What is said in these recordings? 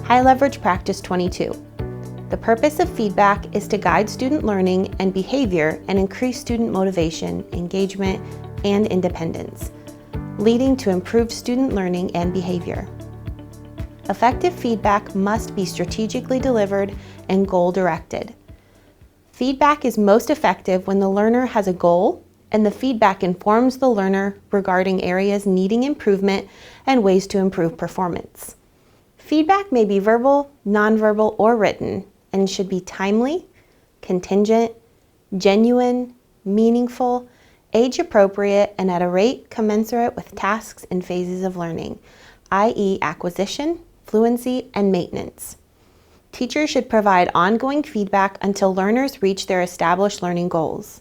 High Leverage Practice 22. The purpose of feedback is to guide student learning and behavior and increase student motivation, engagement, and independence, leading to improved student learning and behavior. Effective feedback must be strategically delivered and goal-directed. Feedback is most effective when the learner has a goal and the feedback informs the learner regarding areas needing improvement and ways to improve performance. Feedback may be verbal, nonverbal, or written and should be timely, contingent, genuine, meaningful, age-appropriate, and at a rate commensurate with tasks and phases of learning, i.e. acquisition, fluency, and maintenance. Teachers should provide ongoing feedback until learners reach their established learning goals.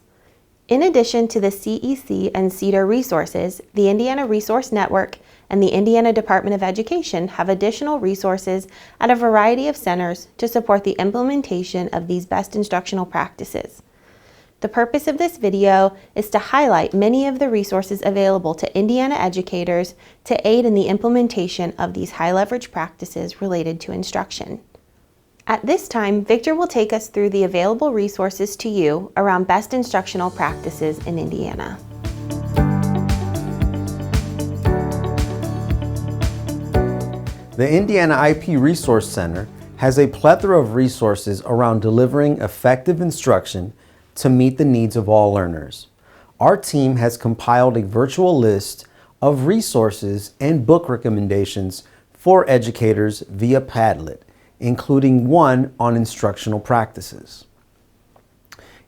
In addition to the CEC and CEDAR resources, the Indiana Resource Network and the Indiana Department of Education have additional resources at a variety of centers to support the implementation of these best instructional practices. The purpose of this video is to highlight many of the resources available to Indiana educators to aid in the implementation of these high-leverage practices related to instruction. At this time, Victor will take us through the available resources to you around best instructional practices in Indiana. The Indiana IEP Resource Center has a plethora of resources around delivering effective instruction to meet the needs of all learners. Our team has compiled a virtual list of resources and book recommendations for educators via Padlet, including one on instructional practices.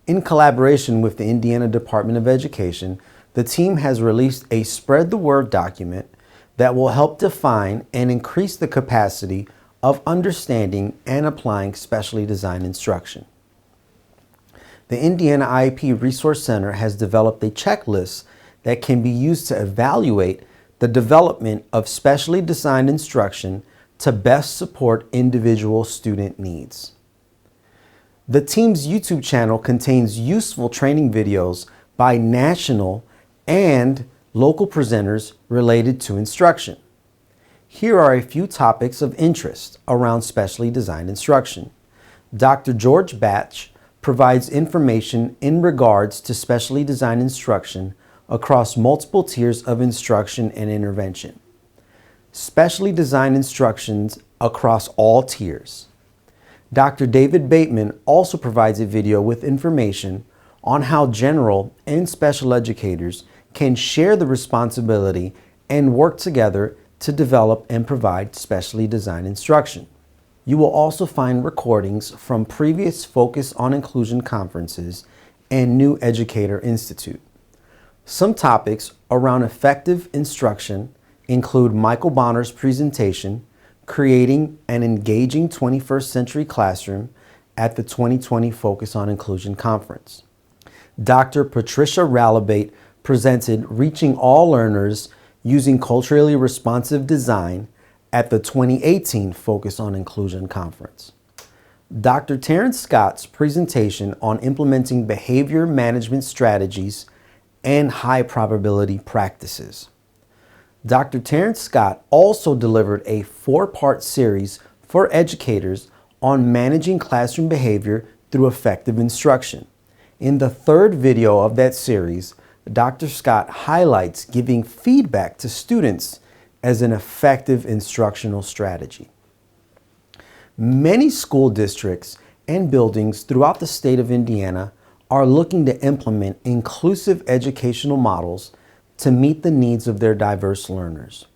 In collaboration with the Indiana Department of Education, the team has released a Spread the Word document that will help define and increase the capacity of understanding and applying specially designed instruction. The Indiana IEP Resource Center has developed a checklist that can be used to evaluate the development of specially designed instruction to best support individual student needs. The team's YouTube channel contains useful training videos by national and local presenters related to instruction. Here are a few topics of interest around specially designed instruction. Dr. George Batch provides information in regards to specially designed instruction across multiple tiers of instruction and intervention. Specially designed instructions across all tiers. Dr. David Bateman also provides a video with information on how general and special educators can share the responsibility and work together to develop and provide specially designed instruction. You will also find recordings from previous Focus on Inclusion conferences and New Educator Institute. Some topics around effective instruction include Michael Bonner's presentation, Creating an Engaging 21st Century Classroom at the 2020 Focus on Inclusion Conference. Dr. Patricia Ralabate presented Reaching All Learners Using Culturally Responsive Design at the 2018 Focus on Inclusion Conference. Dr. Terrence Scott's presentation on implementing behavior management strategies and high probability practices. Dr. Terrence Scott also delivered a 4-part series for educators on managing classroom behavior through effective instruction. In the third video of that series, Dr. Scott highlights giving feedback to students as an effective instructional strategy. Many school districts and buildings throughout the state of Indiana are looking to implement inclusive educational models to meet the needs of their diverse learners.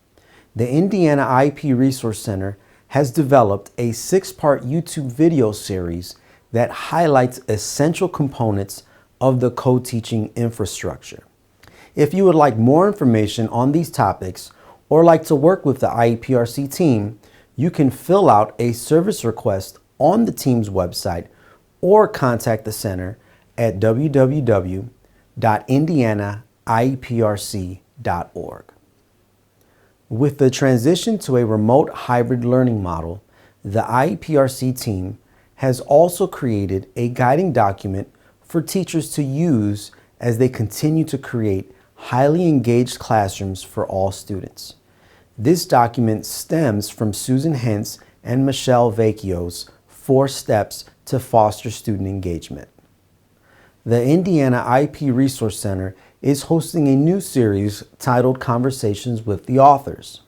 The Indiana IEP Resource Center has developed a 6-part YouTube video series that highlights essential components of the co-teaching infrastructure. If you would like more information on these topics or like to work with the IEPRC team, you can fill out a service request on the team's website or contact the center at www.indianaieprc.org. With the transition to a remote hybrid learning model, the IEPRC team has also created a guiding document for teachers to use as they continue to create highly engaged classrooms for all students. This document stems from Susan Hentz and Michelle Vecchio's 4 Steps to Foster Student Engagement. The Indiana IEP Resource Center is hosting a new series titled Conversations with the Authors.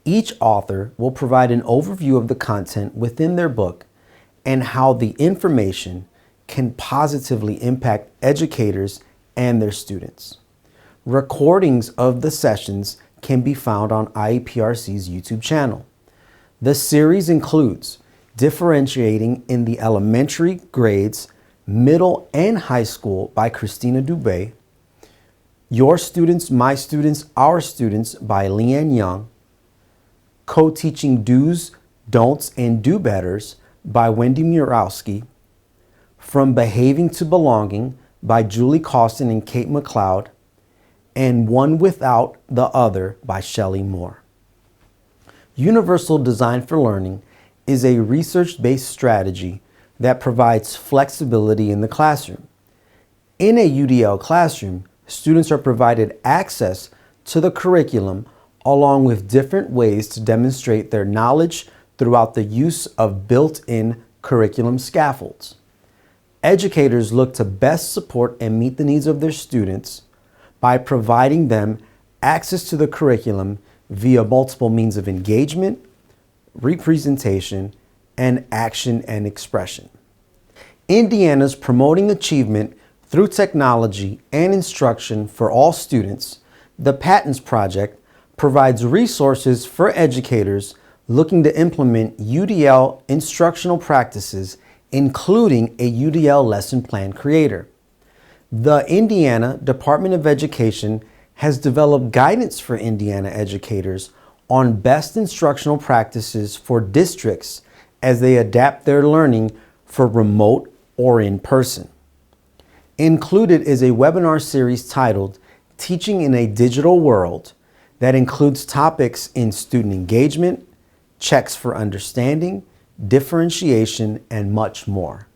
Each author will provide an overview of the content within their book and how the information can positively impact educators and their students. Recordings of the sessions can be found on IEPRC's YouTube channel. The series includes Differentiating in the Elementary Grades, Middle and High School by Christina Dubé, Your Students, My Students, Our Students by Leanne Young, Co-Teaching Do's, Don'ts, and Do-Betters by Wendy Murowski, From Behaving to Belonging by Julie Costin and Kate McLeod, and One Without the Other by Shelley Moore. Universal Design for Learning is a research-based strategy that provides flexibility in the classroom. In a UDL classroom, students are provided access to the curriculum along with different ways to demonstrate their knowledge throughout the use of built-in curriculum scaffolds. Educators look to best support and meet the needs of their students by providing them access to the curriculum via multiple means of engagement, representation, and action and expression. Indiana's Promoting Achievement through Technology and Instruction for All Students, the Patents Project, provides resources for educators looking to implement UDL instructional practices, including a UDL lesson plan creator. The Indiana Department of Education has developed guidance for Indiana educators on best instructional practices for districts as they adapt their learning for remote or in person. Included is a webinar series titled Teaching in a Digital World that includes topics in student engagement, checks for understanding, differentiation, and much more.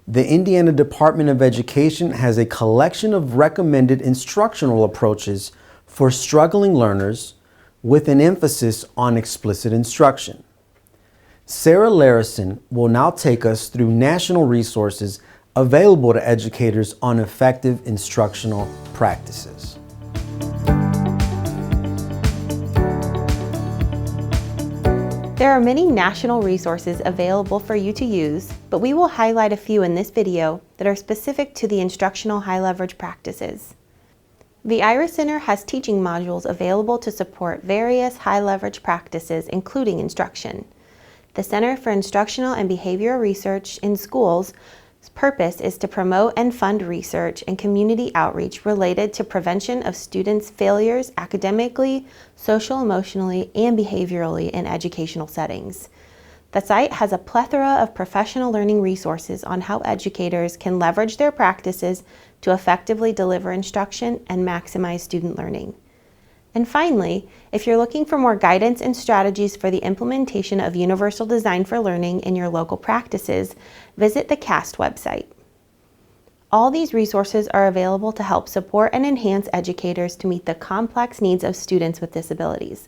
The Indiana Department of Education has a collection of recommended instructional approaches for struggling learners with an emphasis on explicit instruction. Sarah Larison will now take us through national resources available to educators on effective instructional practices. There are many national resources available for you to use, but we will highlight a few in this video that are specific to the instructional high leverage practices. The IRIS Center has teaching modules available to support various high leverage practices, including instruction. The Center for Instructional and Behavioral Research in Schools' purpose is to promote and fund research and community outreach related to prevention of students' failures academically, social, emotionally, and behaviorally in educational settings. The site has a plethora of professional learning resources on how educators can leverage their practices to effectively deliver instruction and maximize student learning. And finally, if you're looking for more guidance and strategies for the implementation of Universal Design for Learning in your local practices, visit the CAST website. All these resources are available to help support and enhance educators to meet the complex needs of students with disabilities.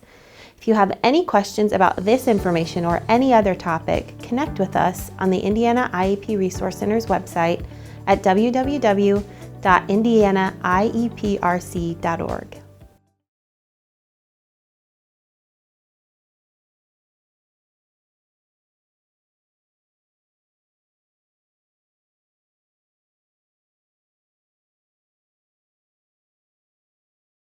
If you have any questions about this information or any other topic, connect with us on the Indiana IEP Resource Center's website at www.indianaieprc.org.